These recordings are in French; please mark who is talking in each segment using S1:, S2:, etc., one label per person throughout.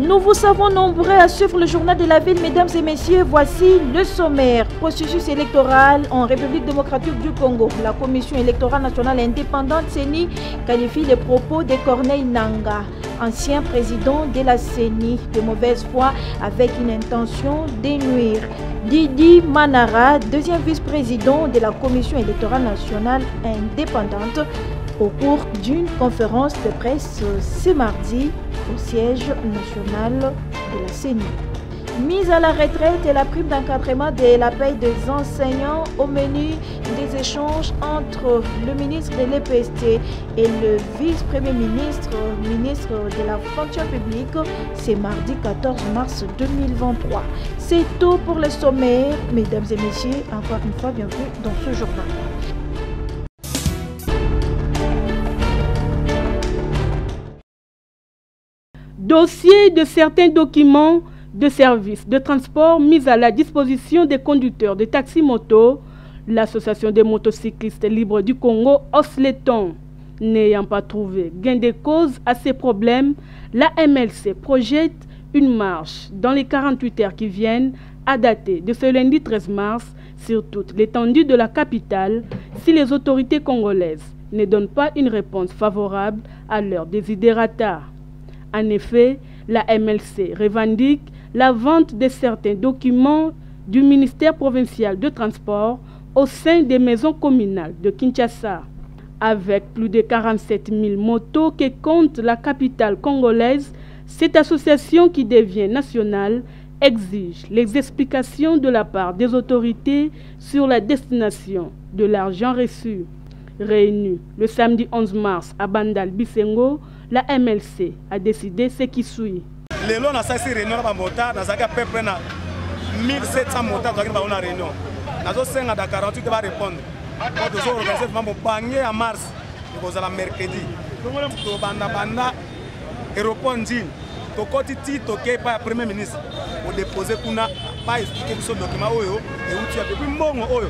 S1: Nous vous savons nombreux à suivre le journal de la ville, mesdames et messieurs. Voici le sommaire. Processus électoral en République démocratique du Congo. La Commission électorale nationale indépendante CENI qualifie les propos de Corneille Nangaa, ancien président de la CENI, de mauvaise foi avec une intention de nuire. Didi Manara, deuxième vice-président de la Commission électorale nationale indépendante, au cours d'une conférence de presse ce mardi au siège national de la CENI. Mise à la retraite et la prime d'encadrement de la paie des enseignants au menu des échanges entre le ministre de l'EPST et le vice-premier ministre, ministre de la fonction publique, c'est mardi 14 mars 2023. C'est tout pour le sommaire. Mesdames et messieurs, encore une fois, bienvenue dans ce journal.
S2: Dossier de certains documents de services de transport mis à la disposition des conducteurs de taxi-moto, l'association des motocyclistes libres du Congo hausse les tons. N'ayant pas trouvé gain de cause à ces problèmes, la MLC projette une marche dans les 48 heures qui viennent à dater de ce lundi 13 mars sur toute l'étendue de la capitale si les autorités congolaises ne donnent pas une réponse favorable à leurs desiderata. En effet, la MLC revendique la vente de certains documents du ministère provincial de transport au sein des maisons communales de Kinshasa. Avec plus de 47 000 motos que compte la capitale congolaise, cette association qui devient nationale exige les explications de la part des autorités sur la destination de l'argent reçu. Réunie le samedi 11 mars à Bandal Bisengo, la MLC a décidé ce qui suit.
S3: Les lois na sasi réunion na motard na zaka peu près na 1700 motards qui va na réunion. Nazo senga da 48 va répondre. On doit organiser vraiment panier en mars. Nous allons mercredi. To banda aéroport Njin. To koti ti to ke pa premier ministre. O déposer kuna pas expliquer ce document oyo et outil depuis mbongo oyo.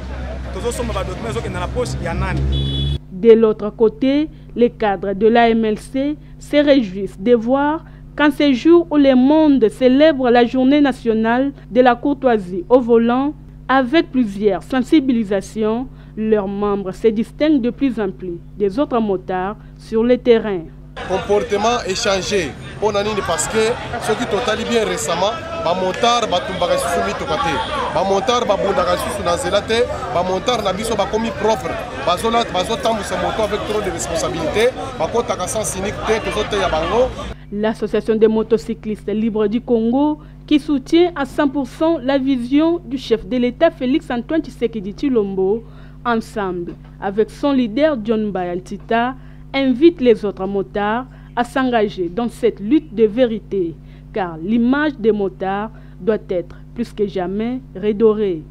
S3: Tozo soma ba document zo ke na la poche ya nani.
S2: De l'autre côté, les cadres de la MLC se réjouissent de voir qu'en ces jours où le monde célèbre la journée nationale de la courtoisie au volant, avec plusieurs sensibilisations, leurs membres se distinguent de plus en plus des autres motards sur le terrain.
S4: Comportement échangé parce que ceux qui totali bien récemment bamontard batumbaka susu mitokate bamontard babundaka susu na zelate bamontard na biso bakomi propre bazotambusa moto avec trop de responsabilité bakotaka sans cynique te tozoteya bango.
S2: L'association des motocyclistes libres du Congo, qui soutient à 100% la vision du chef de l'État Félix Antoine Tshisekedi Tshilombo, ensemble avec son leader John Bayantita, invite les autres motards à s'engager dans cette lutte de vérité, car l'image des motards doit être plus que jamais redorée.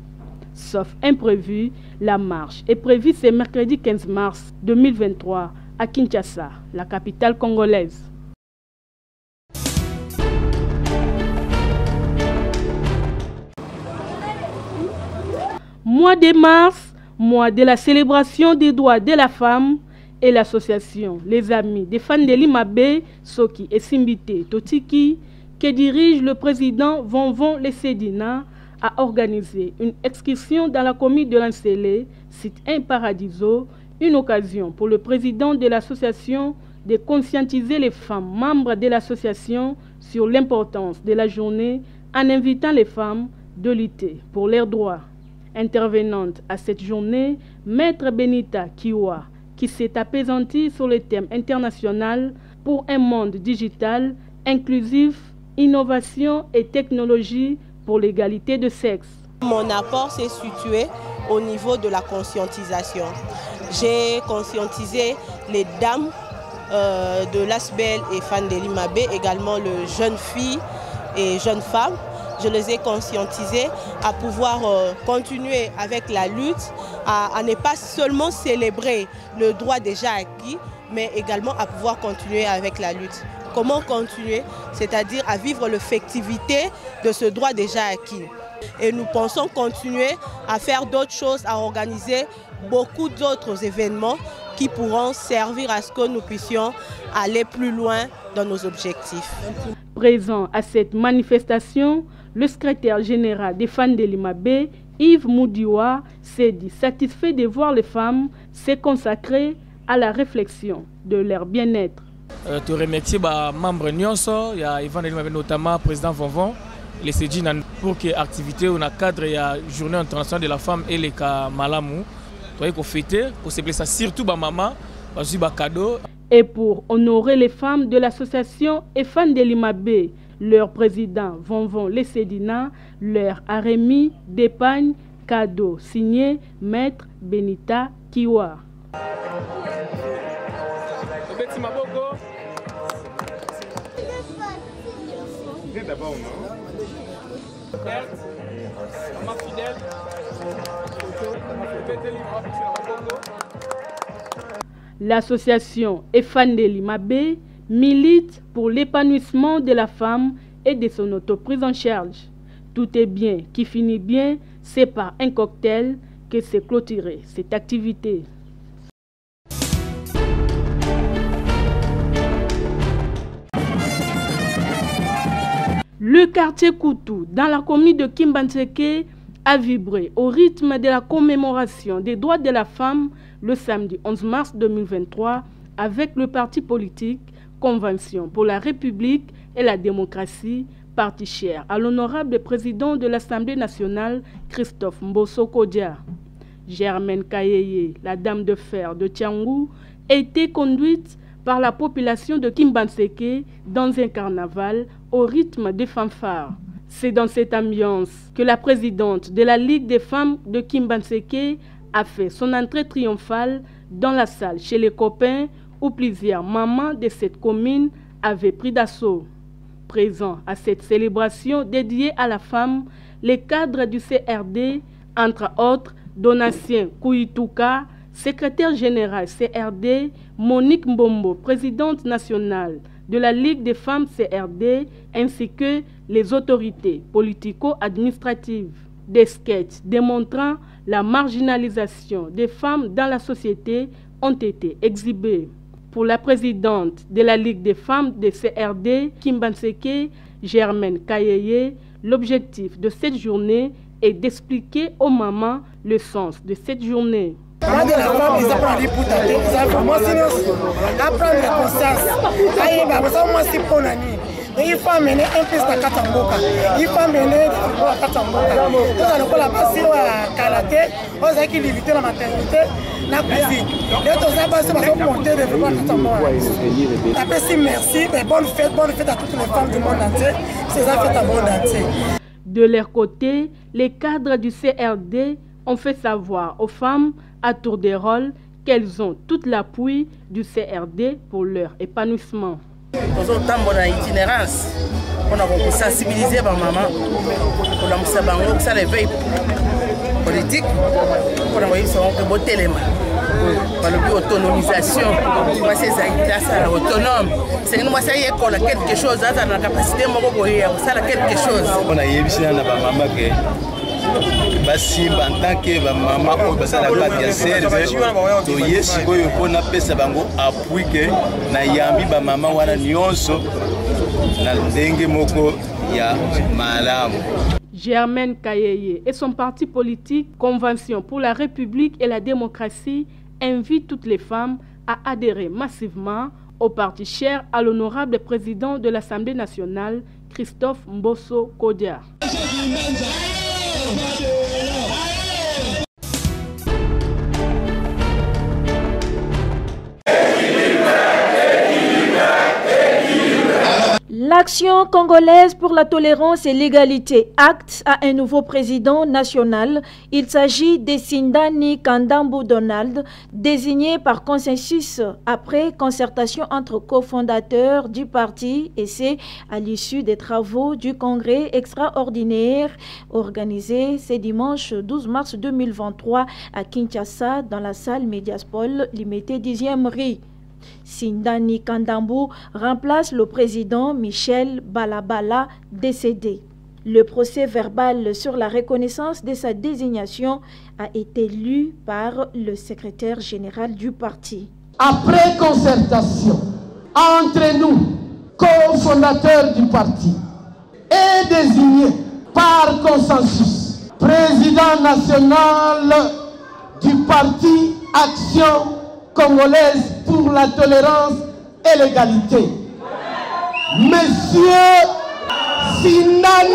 S2: Sauf imprévu, la marche est prévue ce mercredi 15 mars 2023 à Kinshasa, la capitale congolaise. Mois de mars, mois de la célébration des droits de la femme, et l'association Les Amis des fans de Limabe, Soki et Simbite Totiki, que dirige le président Vonvon Lesedina, a organisé une excursion dans la commune de Lansele, site un paradiso, une occasion pour le président de l'association de conscientiser les femmes membres de l'association sur l'importance de la journée en invitant les femmes de lutter pour leurs droits. Intervenante à cette journée, Maître Benita Kiwa, qui s'est apaisantie sur le thème international pour un monde digital, inclusif, innovation et technologie pour l'égalité de sexe.
S5: Mon apport s'est situé au niveau de la conscientisation. J'ai conscientisé les dames de l'ASBEL et fans de Limabe, également les jeunes filles et jeunes femmes. Je les ai conscientisés à pouvoir continuer avec la lutte, à ne pas seulement célébrer le droit déjà acquis, mais également à pouvoir continuer avec la lutte. Comment continuer? C'est-à-dire à vivre l'effectivité de ce droit déjà acquis. Et nous pensons continuer à faire d'autres choses, à organiser beaucoup d'autres événements qui pourront servir à ce que nous puissions aller plus loin dans nos objectifs.
S2: Présent à cette manifestation, le secrétaire général des femmes de Limabé, Yves Moudiwa, s'est dit satisfait de voir les femmes se consacrer à la réflexion de leur bien-être.
S6: Je remercie les membres Nyonso, il y a Yvan de Limabé notamment, le président Vonvon, les CEDI pour que l'activité ou le cadre de la journée internationale de la femme et les cas malamou. Pour fêter, pour se blesser surtout ma maman, pour cadeau.
S2: Et pour honorer les femmes de l'association EFAN de Limabé, leur président Vonvon Lessedina leur a remis d'épargne cadeau signé Maître Benita Kiwa. L'association EFAN de Limabé milite pour l'épanouissement de la femme et de son autoprise en charge. Tout est bien qui finit bien, c'est par un cocktail que s'est clôturée cette activité. Le quartier Koutou, dans la commune de Kimbanseke, a vibré au rythme de la commémoration des droits de la femme le samedi 11 mars 2023 avec le parti politique Convention pour la République et la démocratie, parti cher à l'honorable président de l'Assemblée nationale, Christophe Mbosso Kodia. Germaine Kayeye, la dame de fer de Tiangou, a été conduite par la population de Kimbanseke dans un carnaval au rythme des fanfares. C'est dans cette ambiance que la présidente de la Ligue des femmes de Kimbanseke a fait son entrée triomphale dans la salle chez les copains où plusieurs mamans de cette commune avaient pris d'assaut. Présents à cette célébration dédiée à la femme, les cadres du CRD, entre autres Donatien Kouyitouka, secrétaire général CRD, Monique Mbombo, présidente nationale de la Ligue des femmes CRD, ainsi que les autorités politico-administratives. Des sketchs démontrant la marginalisation des femmes dans la société ont été exhibés. Pour la présidente de la Ligue des femmes de CRD, Kimbanseke, Germaine Kayeye, l'objectif de cette journée est d'expliquer aux mamans le sens de cette journée.
S7: Il faut amener un peu de katamboka. Il faut amener de katamboka. Nous allons la passer à Kalaté, aux qui limiter la maternité, la cuisine. Et tous ça passe pour monter de vraiment katamboka. Après merci, bonne fête à toutes les femmes du monde entier. C'est ça fête à monde entier.
S2: De leur côté, les cadres du CRD ont fait savoir aux femmes à tour de rôle qu'elles ont toute l'appui du CRD pour leur épanouissement.
S8: Nous avons une itinérance pour sensibiliser les mamans, pour ça l'éveil politique, pour nous téléma. Par l'autonomisation, c'est autonome. C'est nous quelque chose, la capacité de quelque chose.
S9: On a eu en tant que maman basalaka bien serve to yesi koyo pona pesa bango appui que na yambi ba mama wana nyonso na ndenge moko ya malamu.
S2: Germaine Kayeye et son parti politique Convention pour la République et la démocratie invitent toutes les femmes à adhérer massivement au parti cher à l'honorable président de l'Assemblée nationale, Christophe Mbosso Kodia.
S1: L'Action congolaise pour la tolérance et l'égalité acte à un nouveau président national. Il s'agit de Sindani Kandambu Donald, désigné par consensus après concertation entre cofondateurs du parti, et c'est à l'issue des travaux du congrès extraordinaire organisé ce dimanche 12 mars 2023 à Kinshasa dans la salle Mediaspol limitée 10e rue. Sindani Kandambu remplace le président Michel Balabala, décédé. Le procès verbal sur la reconnaissance de sa désignation a été lu par le secrétaire général du parti.
S10: Après concertation entre nous, cofondateurs du parti, et désigné par consensus président national du parti Action congolaise pour la tolérance et l'égalité, Monsieur Sinani.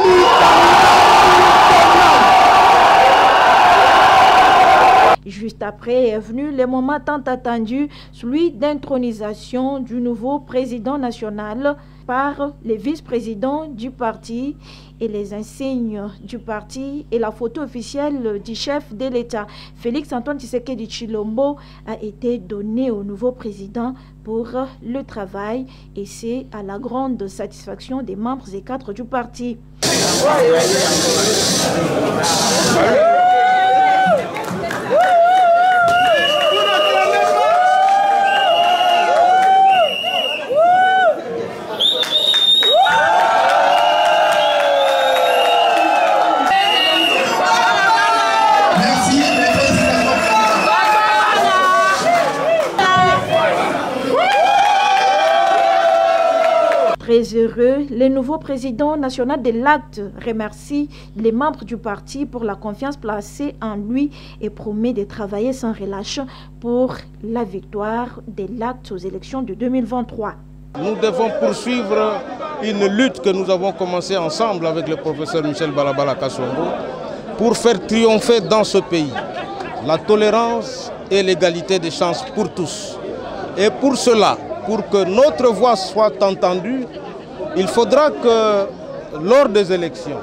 S1: Juste après est venu le moment tant attendu, celui d'intronisation du nouveau président national par les vice-présidents du parti et les insignes du parti et la photo officielle du chef de l'État. Félix Antoine Tshisekedi Tshilombo a été donné au nouveau président pour le travail et c'est à la grande satisfaction des membres et cadres du parti. Très heureux, le nouveau président national de l'Acte remercie les membres du parti pour la confiance placée en lui et promet de travailler sans relâche pour la victoire de l'Acte aux élections de 2023.
S11: Nous devons poursuivre une lutte que nous avons commencée ensemble avec le professeur Michel Balabala Kassongo pour faire triompher dans ce pays la tolérance et l'égalité des chances pour tous. Et pour cela, pour que notre voix soit entendue, il faudra que lors des élections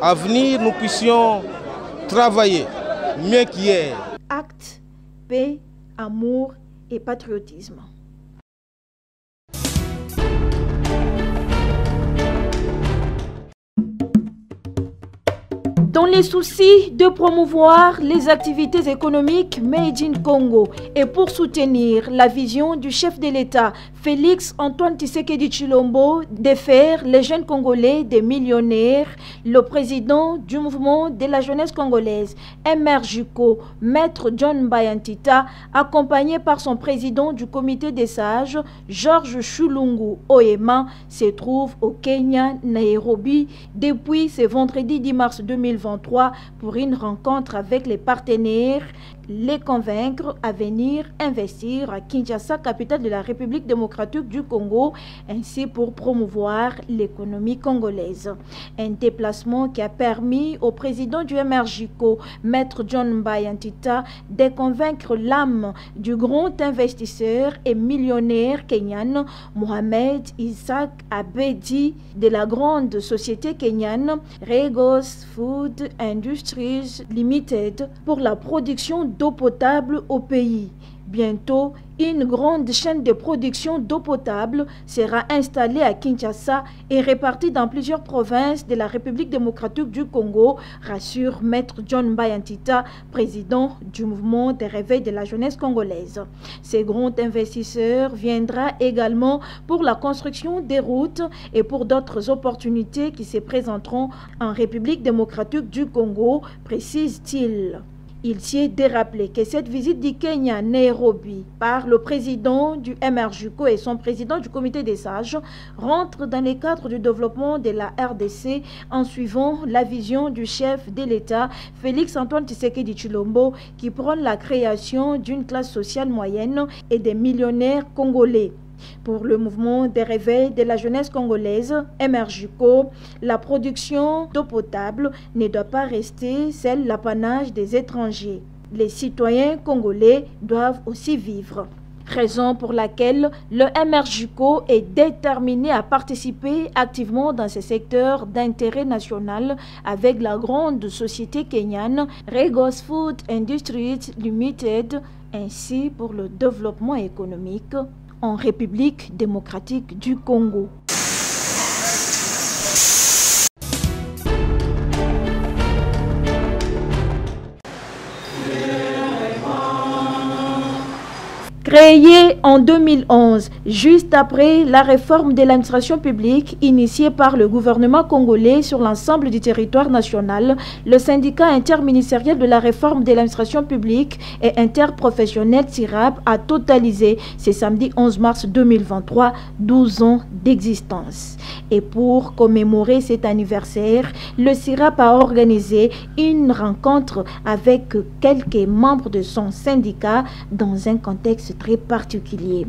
S11: à venir, nous puissions travailler mieux qu'hier.
S1: Acte, paix, amour et patriotisme. Dans les soucis de promouvoir les activités économiques Made in Congo et pour soutenir la vision du chef de l'État, Félix Antoine Tshisekedi Tshilombo, de faire les jeunes Congolais des millionnaires, le président du mouvement de la jeunesse congolaise, MRJUCO, Maître John Bayantita, accompagné par son président du comité des sages, Georges Chulungu Oema, se trouve au Kenya, Nairobi, depuis ce vendredi 10 mars 2023 pour une rencontre avec les partenaires, les convaincre à venir investir à Kinshasa, capitale de la République démocratique du Congo, ainsi pour promouvoir l'économie congolaise. Un déplacement qui a permis au président du MRJUCO, Maître John Bayantita, de convaincre l'âme du grand investisseur et millionnaire kenyan Mohamed Isaac Abedi de la grande société kenyane Regos Food Industries Limited pour la production d'eau potable au pays. Bientôt, une grande chaîne de production d'eau potable sera installée à Kinshasa et répartie dans plusieurs provinces de la République démocratique du Congo, rassure Maître John Bayantita, président du mouvement des réveils de la jeunesse congolaise. Ces grands investisseurs viendra également pour la construction des routes et pour d'autres opportunités qui se présenteront en République démocratique du Congo, précise-t-il. Il tient de rappeler que cette visite du Kenya, Nairobi, par le président du MRJUCO et son président du comité des sages, rentre dans les cadres du développement de la RDC en suivant la vision du chef de l'État, Félix Antoine Tshisekedi Tshilombo, qui prône la création d'une classe sociale moyenne et des millionnaires congolais. Pour le mouvement des réveils de la jeunesse congolaise, MRJUCO, la production d'eau potable ne doit pas rester celle l'apanage des étrangers. Les citoyens congolais doivent aussi vivre. Raison pour laquelle le MRJUCO est déterminé à participer activement dans ces secteurs d'intérêt national avec la grande société kenyane Regos Food Industries Limited, ainsi pour le développement économique en République démocratique du Congo. Créé en 2011, juste après la réforme de l'administration publique initiée par le gouvernement congolais sur l'ensemble du territoire national, le syndicat interministériel de la réforme de l'administration publique et interprofessionnelle SIRAP a totalisé ce samedi 11 mars 2023 12 ans d'existence. Et pour commémorer cet anniversaire, le SIRAP a organisé une rencontre avec quelques membres de son syndicat dans un contexte très particulier.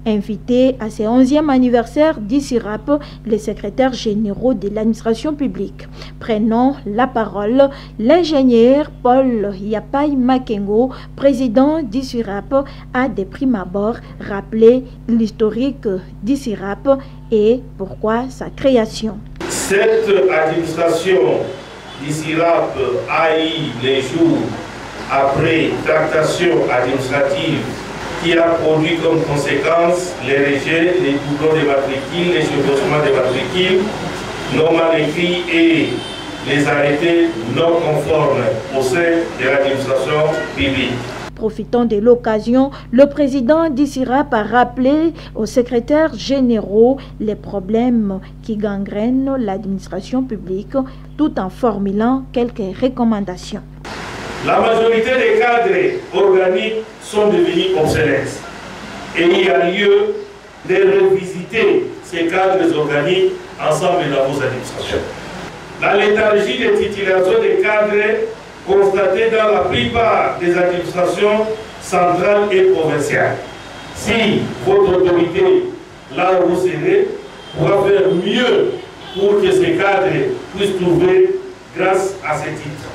S1: Invité à ce 11e anniversaire du SIRAP, les secrétaires généraux de l'administration publique. Prenant la parole, l'ingénieur Paul Yapai Makengo, président du SIRAP, a de prime abord rappelé l'historique du SIRAP et pourquoi sa création.
S12: Cette administration du SIRAP a eu les jours après tractation administrative qui a produit comme conséquence les rejets, les doublons de matricules, les chevauchements de matricules, non mal écrits et les arrêtés non conformes au sein de l'administration publique.
S1: Profitant de l'occasion, le président du SIRAP a rappelé aux secrétaires généraux les problèmes qui gangrènent l'administration publique tout en formulant quelques recommandations.
S12: La majorité des cadres organiques sont devenus obsolètes et il y a lieu de revisiter ces cadres organiques ensemble dans vos administrations. La léthargie des titulations des cadres constatée dans la plupart des administrations centrales et provinciales. Si votre autorité, là où vous serez, pourra faire mieux pour que ces cadres puissent trouver grâce à ces titres.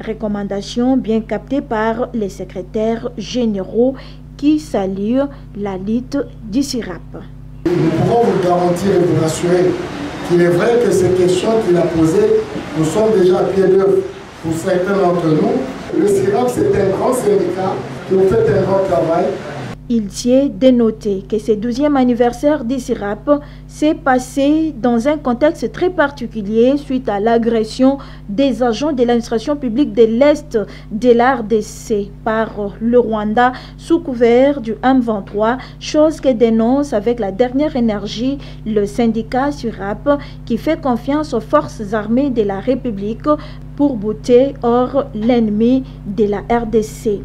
S1: Recommandations bien captées par les secrétaires généraux qui saluent la lutte du SIRAP.
S13: Nous pouvons vous garantir et vous rassurer qu'il est vrai que ces questions qu'il a posées, nous sommes déjà à pied d'œuvre pour certains d'entre nous. Le SIRAP, c'est un grand syndicat qui nous fait un grand travail.
S1: Il tient de noter que ce 12e anniversaire du SIRAP s'est passé dans un contexte très particulier suite à l'agression des agents de l'administration publique de l'Est de la RDC par le Rwanda sous couvert du M23, chose que dénonce avec la dernière énergie le syndicat SIRAP qui fait confiance aux forces armées de la République pour bouter hors l'ennemi de la RDC.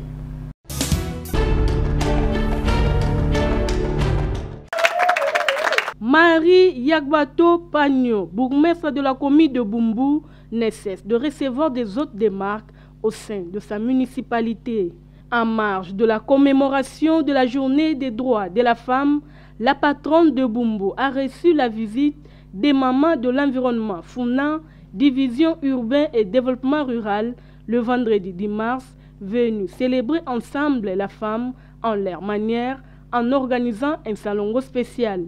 S2: Marie Yagbato Pagno, bourgmestre de la commune de Bumbu, ne cesse de recevoir des hôtes de marque au sein de sa municipalité. En marge de la commémoration de la journée des droits de la femme, la patronne de Bumbu a reçu la visite des mamans de l'environnement Funa, division urbain et développement rural, le vendredi 10 mars, venus célébrer ensemble la femme en leur manière en organisant un salongo spécial.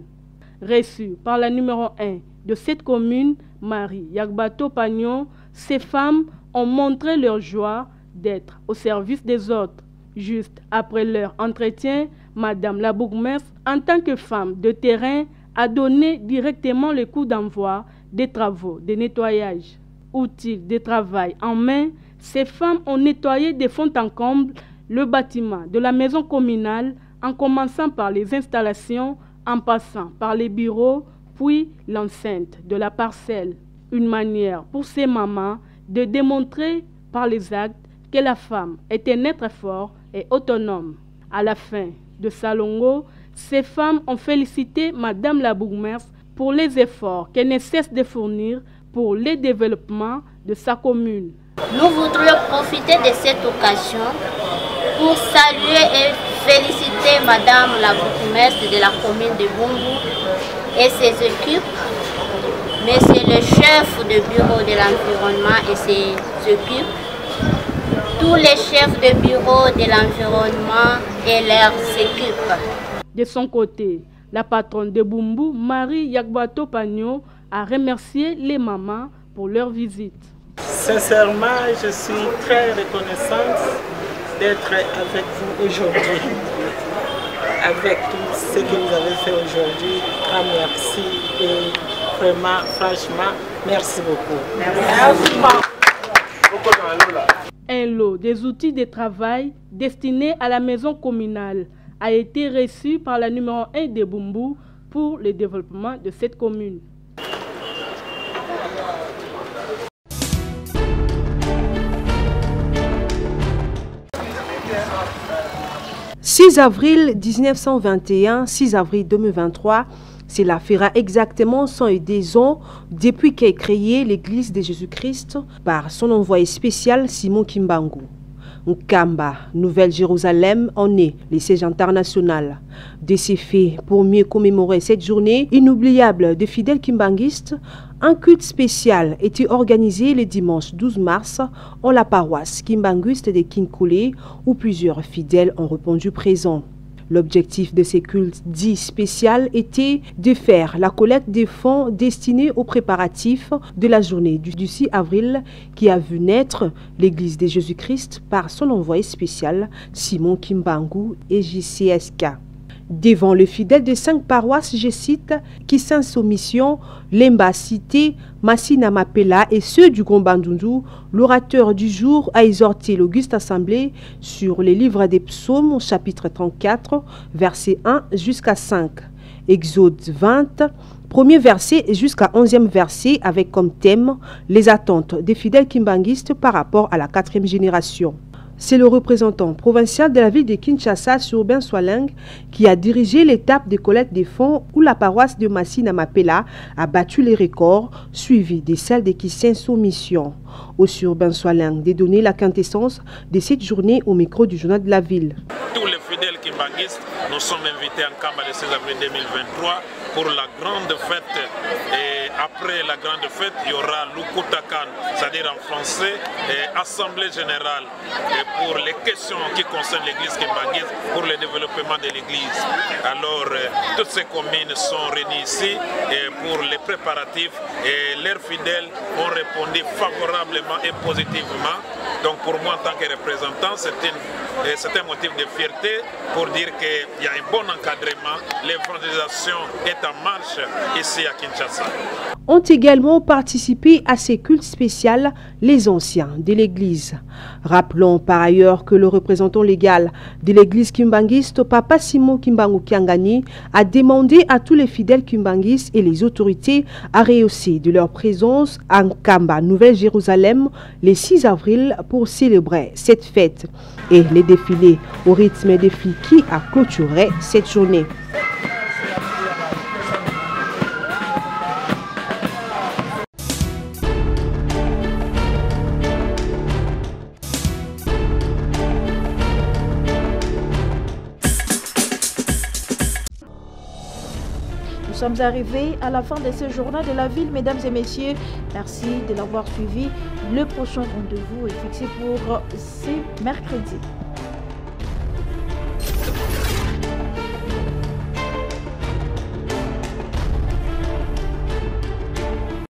S2: Reçue par la numéro 1 de cette commune, Marie Yagbato Pagnon, ces femmes ont montré leur joie d'être au service des autres. Juste après leur entretien, Madame la bourgmestre, en tant que femme de terrain, a donné directement le coup d'envoi des travaux de nettoyage. Outils de travail en main, ces femmes ont nettoyé de fond en comble le bâtiment de la maison communale en commençant par les installations, en passant par les bureaux, puis l'enceinte de la parcelle. Une manière pour ces mamans de démontrer par les actes que la femme est un être fort et autonome. À la fin de Salongo, ces femmes ont félicité Madame la bourgmestre pour les efforts qu'elle ne cesse de fournir pour le développement de sa commune.
S14: Nous voudrions profiter de cette occasion pour saluer et féliciter Madame la bourgmestre de la commune de Bumbu et ses équipes, Monsieur le chef de bureau de l'environnement et ses équipes, tous les chefs de bureau de l'environnement et leurs équipes.
S2: De son côté, la patronne de Bumbu, Marie Yagbato Pagnon, a remercié les mamans pour leur visite.
S15: Sincèrement, je suis très reconnaissante d'être avec vous aujourd'hui. Avec tout ce que vous avez fait aujourd'hui, grand merci et vraiment, franchement, merci beaucoup. Merci.
S2: Un lot des outils de travail destinés à la maison communale a été reçu par la numéro 1 de Bumbu pour le développement de cette commune.
S16: « 6 avril 1921, 6 avril 2023, cela fera exactement 110 ans depuis qu'est créée l'Église de Jésus-Christ par son envoyé spécial Simon Kimbangu. Nkamba, Nouvelle-Jérusalem, en est le siège international. De ces faits, pour mieux commémorer cette journée inoubliable des fidèles kimbanguistes, un culte spécial était organisé le dimanche 12 mars en la paroisse kimbanguiste de Kinkoulé, où plusieurs fidèles ont répondu présents. L'objectif de ces cultes dits spéciaux était de faire la collecte des fonds destinés aux préparatifs de la journée du 6 avril qui a vu naître l'Église de Jésus-Christ par son envoyé spécial Simon Kimbangu et JCSK. Devant les fidèles de 5 paroisses, je cite, qui sans soumission, Lemba Cité, Massina Mapela et ceux du Grand Bandundu, l'orateur du jour a exhorté l'Auguste Assemblée sur les livres des psaumes, chapitre 34, versets 1 jusqu'à 5. Exode 20, premier verset jusqu'à 11e verset avec comme thème les attentes des fidèles kimbanguistes par rapport à la 4e génération. C'est le représentant provincial de la ville de Kinshasa, Urbain Swaling, qui a dirigé l'étape de collecte des fonds où la paroisse de Massina Mapela a battu les records, suivi de celle de Kissin Soumission. Au Urbain Swaling de donner la quintessence de cette journée au micro du journal de la ville.
S17: Tous les fidèles kimbanguistes, nous sommes invités en Kamba le 16 avril 2023 pour la grande fête. Et après la grande fête, il y aura Lukutakan, c'est-à-dire en français, Assemblée générale pour les questions qui concernent l'église kimbanguiste, pour le développement de l'église. Alors, toutes ces communes sont réunies ici pour les préparatifs et leurs fidèles ont répondu favorablement et positivement. Donc pour moi, en tant que représentant, c'est un motif de fierté pour dire qu'il y a un bon encadrement. L'évangélisation est en marche ici à Kinshasa.
S16: Ont également participé à ces cultes spéciaux les anciens de l'Église. Rappelons par ailleurs que le représentant légal de l'Église kimbanguiste, Papa Simon Kimbangu Kiangani, a demandé à tous les fidèles kimbanguistes et les autorités à rehausser de leur présence en Kamba, Nouvelle-Jérusalem, le 6 avril pour célébrer cette fête et les défilés au rythme des filles qui a clôturé cette journée.
S1: Nous sommes arrivés à la fin de ce journal de la ville, mesdames et messieurs. Merci de l'avoir suivi. Le prochain rendez-vous est fixé pour ce mercredi.